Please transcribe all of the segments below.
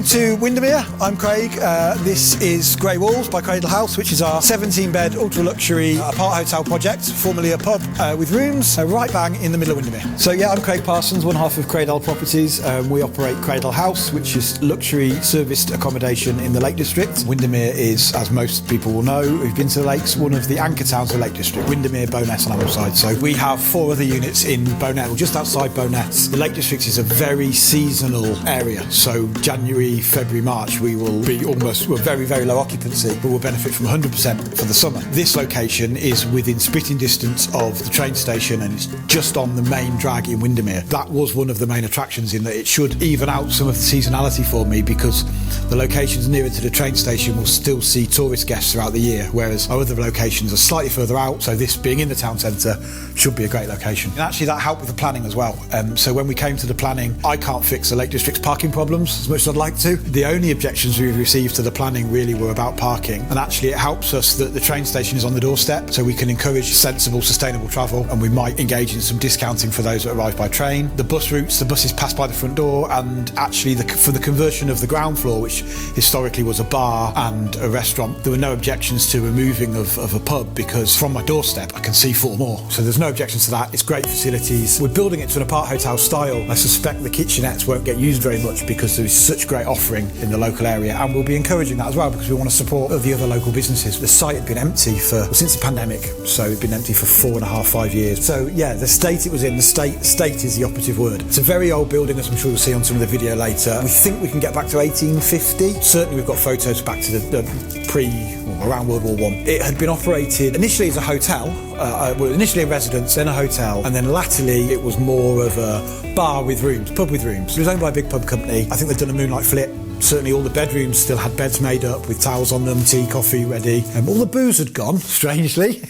to Windermere. I'm Craig. This is Grey Walls by Cradel House, which is our 17-bed ultra-luxury Aparthotel project, formerly a pub with rooms, right bang in the middle of Windermere. So yeah, I'm Craig Parsons, one half of Cradel Properties. We operate Cradel House, which is luxury serviced accommodation in the Lake District. Windermere is, as most people will know who've been to the lakes, one of the anchor towns of the Lake District. Windermere, Bowness and Ambleside. So we have 4 other units in Bowness, just outside Bowness. The Lake District is a very seasonal area. So January, February, March, we're very, very low occupancy, but we'll benefit from 100% for the summer. This location is within spitting distance of the train station and it's just on the main drag in Windermere. That was one of the main attractions, in that it should even out some of the seasonality for me, because the locations nearer to the train station will still see tourist guests throughout the year, whereas our other locations are slightly further out, so this being in the town centre should be a great location. And actually that helped with the planning as well. So when we came to the planning, I can't fix the Lake District's parking problems as much as I'd like to. The only objections we've received to the planning really were about parking, and actually it helps us that the train station is on the doorstep, so we can encourage sensible, sustainable travel, and we might engage in some discounting for those that arrive by train. The bus routes, the buses pass by the front door, and actually for the conversion of the ground floor, which historically was a bar and a restaurant, there were no objections to removing of a pub, because from my doorstep I can see 4 more. So there's no objections to that. It's great facilities. We're building it to an Aparthotel style. I suspect the kitchenettes won't get used very much because there is such great offering in the local area, and we'll be encouraging that as well because we want to support the other local businesses. The site had been empty since the pandemic, so it'd been empty for 4.5-5 years. So yeah, the state it was in, the state is the operative word. It's a very old building, as I'm sure you'll see on some of the video later. We think we can get back to 1850. Certainly we've got photos back to around World War I. It had been operated initially as a hotel, initially a residence, then a hotel, and then latterly it was more of a bar with rooms, pub with rooms. It was owned by a big pub company. I think they'd done a moonlight flip. Certainly all the bedrooms still had beds made up with towels on them, tea, coffee ready. All the booze had gone, strangely.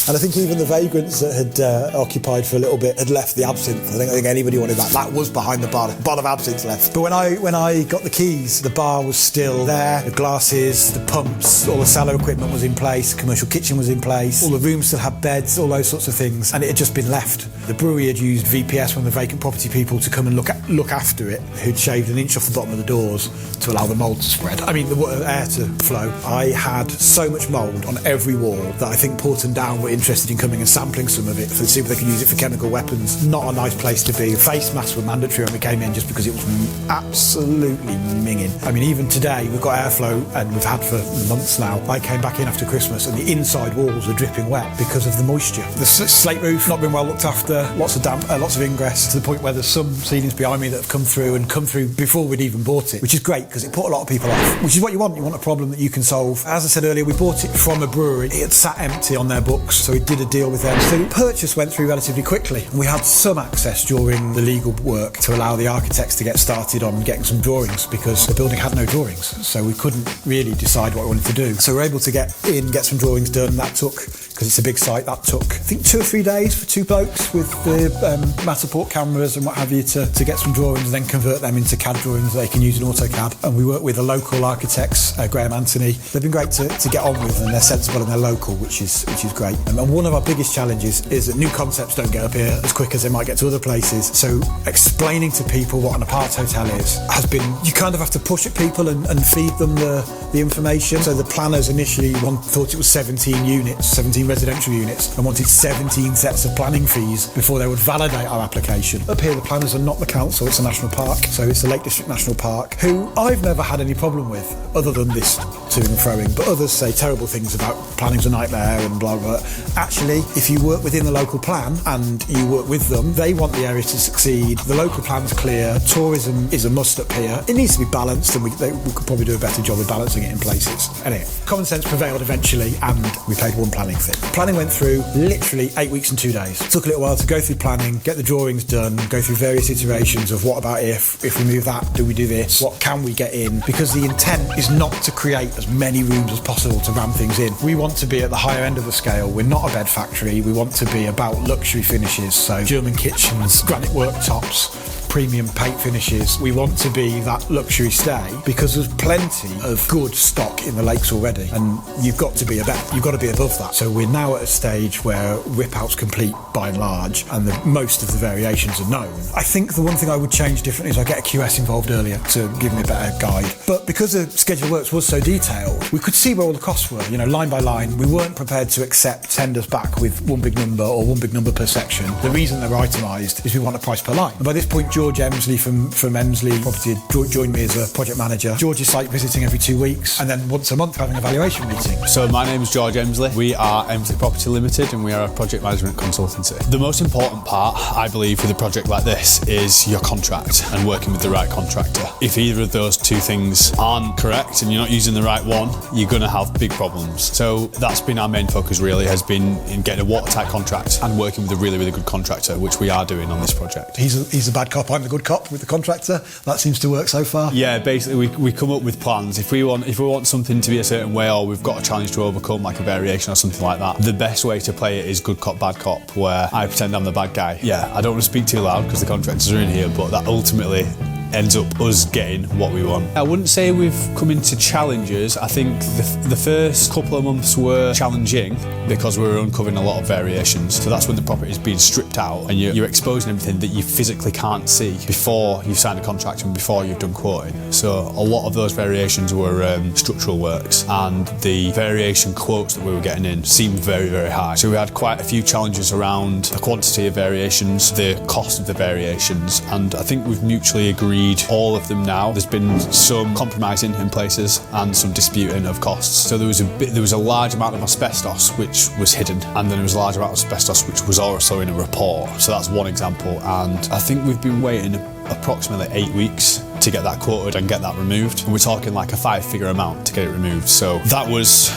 And I think even the vagrants that had occupied for a little bit had left the absinthe. I don't think anybody wanted that. That was behind the bar. The bottle of absinthe left. But when I got the keys, the bar was still there. The glasses, the pumps, all the cellar equipment was in place. The commercial kitchen was in place. All the rooms still had beds, all those sorts of things. And it had just been left. The brewery had used VPS, one of the vacant property people, to come and look after it, who'd shaved an inch off the bottom of the doors to allow the mould to spread. I mean, the air to flow. I had so much mould on every wall that I think Porton Down were interested in coming and sampling some of it to see if they could use it for chemical weapons. Not a nice place to be. Face masks were mandatory when we came in just because it was absolutely minging. I mean, even today we've got airflow, and we've had for months now. I came back in after Christmas and the inside walls are dripping wet because of the moisture. The slate roof not been well looked after, lots of damp, lots of ingress, to the point where there's some ceilings behind me that have come through before we'd even bought it, which is great because it put a lot of people off, which is what you want. You want a problem that you can solve. As I said earlier, we bought it from a brewery. It had sat empty on their books, so we did a deal with them. So the purchase went through relatively quickly, and we had some access during the legal work to allow the architects to get started on getting some drawings, because the building had no drawings, so we couldn't really decide what we wanted to do. So we were able to get some drawings done. That took, because it's a big site, that took I think 2 or 3 days for 2 blokes with the Matterport cameras and what have you to get some drawings and then convert them into CAD drawings that they can use in AutoCAD. And we work with the local architects, Graham Anthony. They've been great to get on with, and they're sensible and they're local, which is great. And one of our biggest challenges is that new concepts don't get up here as quick as they might get to other places. So explaining to people what an Aparthotel is has been, you kind of have to push at people and feed them the information. So the planners initially thought it was 17 residential units, and wanted 17 sets of planning fees before they would validate our application. Up here the planners are not the council, it's a national park, so it's the Lake District National Park, who I've never had any problem with other than this to and froing, but others say terrible things about planning's a nightmare and blah blah. Actually, if you work within the local plan and you work with them, they want the area to succeed. The local plan's clear. Tourism is a must up here. It needs to be balanced, and we could probably do a better job of balancing it in places. Anyway, common sense prevailed eventually, and we paid one planning fee. Planning went through literally 8 weeks and 2 days. It took a little while to go through planning, get the drawings done, go through various iterations of what about if we move that, do we do this, what can we get in, because the intent is not to create as many rooms as possible to ram things in. We want to be at the higher end of the scale. We're not a bed factory. We want to be about luxury finishes, so German kitchens, granite worktops, premium paint finishes. We want to be that luxury stay because there's plenty of good stock in the lakes already, and you've got to be you've got to be above that. So we're now at a stage where rip-out's complete by and large, and most of the variations are known. I think the one thing I would change differently is I get a QS involved earlier to give me a better guide. But because the schedule of works was so detailed, we could see where all the costs were, line by line. We weren't prepared to accept tenders back with one big number or one big number per section. The reason they're itemised is we want a price per line. And by this point, George Emsley from Emsley Property had joined me as a project manager. George is site visiting every 2 weeks, and then once a month having a valuation meeting. So my name is George Emsley. We are Emsley Property Limited, and we are a project management consultancy. The most important part, I believe, with a project like this is your contract and working with the right contractor. If either of those two things aren't correct and you're not using the right one, you're going to have big problems. So that's been our main focus, really, has been in getting a watertight contract and working with a really, really good contractor, which we are doing on this project. He's a bad cop, I'm the good cop with the contractor. That seems to work so far. Yeah, basically we come up with plans. If we want something to be a certain way, or we've got a challenge to overcome, like a variation or something like that, the best way to play it is good cop, bad cop, where I pretend I'm the bad guy. Yeah, I don't want to speak too loud because the contractors are in here, but that ultimately ends up us getting what we want. I wouldn't say we've come into challenges. I think the first couple of months were challenging because we were uncovering a lot of variations. So that's when the property's been stripped out and you're exposing everything that you physically can't see before you've signed a contract and before you've done quoting. So a lot of those variations were structural works, and the variation quotes that we were getting in seemed very, very high. So we had quite a few challenges around the quantity of variations, the cost of the variations, and I think we've mutually agreed all of them now. There's been some compromising in places and some disputing of costs. So there was a large amount of asbestos which was hidden, and then there was a large amount of asbestos which was also in a report. So that's one example, and I think we've been waiting approximately 8 weeks to get that quoted and get that removed. And we're talking like a 5-figure amount to get it removed. So that was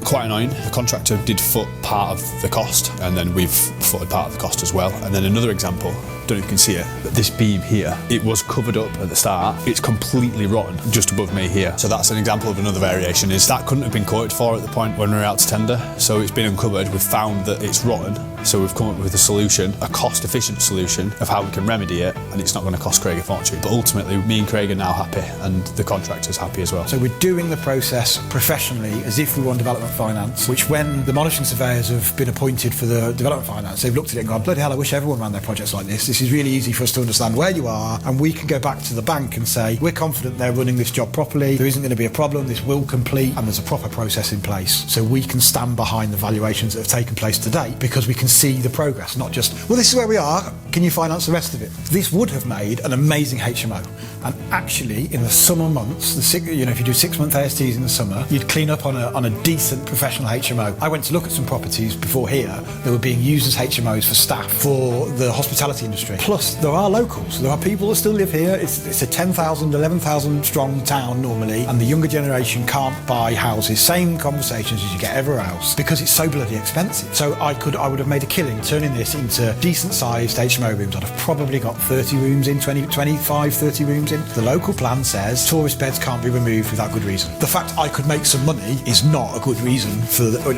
quite annoying. The contractor did foot part of the cost, and then we've footed part of the cost as well. And then another example, don't know if you can see it, but this beam here, it was covered up at the start. It's completely rotten just above me here. So that's an example of another variation, is that couldn't have been quoted for at the point when we were out to tender. So it's been uncovered, we've found that it's rotten. So we've come up with a solution, a cost-efficient solution of how we can remedy it, and it's not going to cost Craig a fortune. But ultimately, me and Craig are now happy, and the contractor's happy as well. So we're doing the process professionally as if we were on development finance, which when the monitoring surveyors have been appointed for the development finance, they've looked at it and gone, bloody hell, I wish everyone ran their projects like this. This is really easy for us to understand where you are, and we can go back to the bank and say, we're confident they're running this job properly, there isn't going to be a problem, this will complete, and there's a proper process in place. So we can stand behind the valuations that have taken place to date because we can see the progress, not just, well, this is where we are, can you finance the rest of it? This would have made an amazing HMO. And actually, in the summer months, if you do 6-month ASTs in the summer, you'd clean up on a decent professional HMO. I went to look at some properties before here that were being used as HMOs for staff for the hospitality industry. Plus, there are locals. There are people that still live here. It's a 10,000, 11,000 strong town normally, and the younger generation can't buy houses. Same conversations as you get everywhere else because it's so bloody expensive. So I would have made a killing turning this into decent-sized HMO rooms. I'd have probably got 30 rooms in, 25, 30 rooms in. The local plan says tourist beds can't be removed without good reason. The fact I could make some money is not a good reason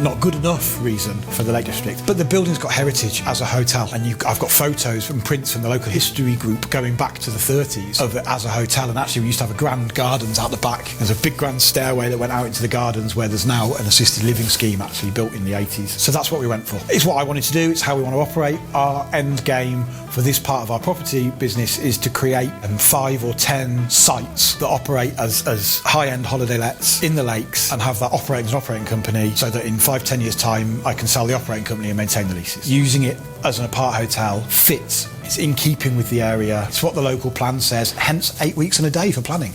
not good enough reason for the Lake District. But the building's got heritage as a hotel, and I've got photos and prints from the local history group going back to the 30s of it as a hotel. And actually, we used to have a grand gardens out the back. There's a big grand stairway that went out into the gardens where there's now an assisted living scheme actually built in the 80s. So that's what we went for. It's what I wanted to do. It's how we want to operate. Our end game for this part of our property business is to create 5 or 10 sites that operate as high-end holiday lets in the lakes and have that operating as an operating company, so that in 5-10 years time I can sell the operating company and maintain the leases. Using it as an apart hotel fits. It's in keeping with the area. It's what the local plan says, hence 8 weeks and a day for planning.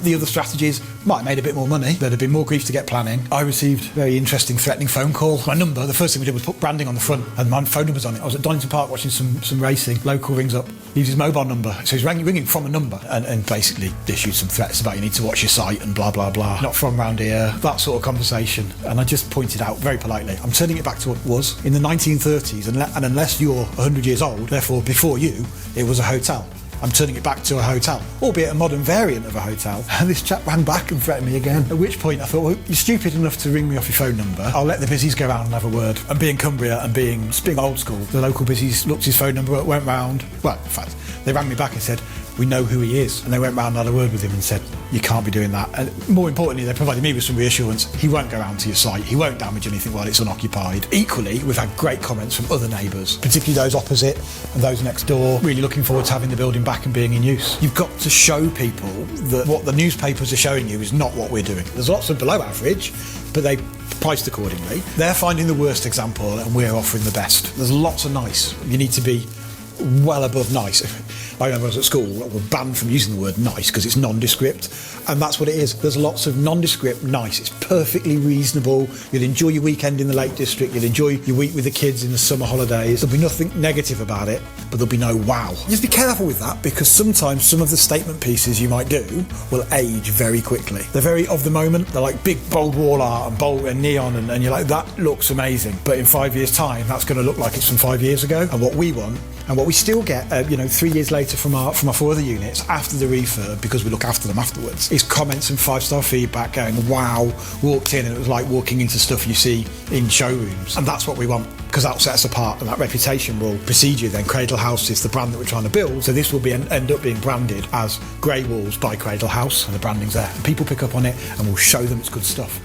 The other strategies might have made a bit more money. There'd have been more grief to get planning. I received a very interesting, threatening phone call. My number, the first thing we did was put branding on the front, and my phone number's on it. I was at Donington Park watching some racing. Local rings up, leaves his mobile number. So he's ringing from a number and basically issued some threats about you need to watch your site and blah, blah, blah. Not from round here, that sort of conversation. And I just pointed out very politely, I'm turning it back to what it was in the 1930s, and unless you're 100 years old, therefore before you, it was a hotel. I'm turning it back to a hotel, albeit a modern variant of a hotel. And this chap rang back and threatened me again, at which point I thought, well, you're stupid enough to ring me off your phone number. I'll let the busies go around and have a word. And being Cumbria and being old school, the local busies looked his phone number up, went round. Well, in fact, they rang me back and said, we know who he is. And they went round and had a word with him and said, you can't be doing that. And more importantly, they provided me with some reassurance. He won't go round to your site. He won't damage anything while it's unoccupied. Equally, we've had great comments from other neighbours, particularly those opposite and those next door, really looking forward to having the building back and being in use. You've got to show people that what the newspapers are showing you is not what we're doing. There's lots of below average, but they priced accordingly. They're finding the worst example and we're offering the best. There's lots of nice. You need to be well above nice. I remember I was at school, we were banned from using the word nice because it's nondescript, and that's what it is. There's lots of nondescript nice. It's perfectly reasonable. You'll enjoy your weekend in the Lake District. You'll enjoy your week with the kids in the summer holidays. There'll be nothing negative about it, but there'll be no wow. Just be careful with that, because sometimes some of the statement pieces you might do will age very quickly. They're very of the moment. They're like big bold wall art and bold and neon, and you're like, that looks amazing. But in 5 years' time, that's going to look like it's from 5 years ago. And what we want, and what we still get, 3 years later from our 4 other units after the refurb, because we look after them afterwards, is comments and 5-star feedback going, wow, walked in and it was like walking into stuff you see in showrooms. And that's what we want, because that'll set us apart, and that reputation will precede you then. Cradel House is the brand that we're trying to build, so this will end up being branded as Grey Walls by Cradel House, and the branding's there. And people pick up on it and we'll show them it's good stuff.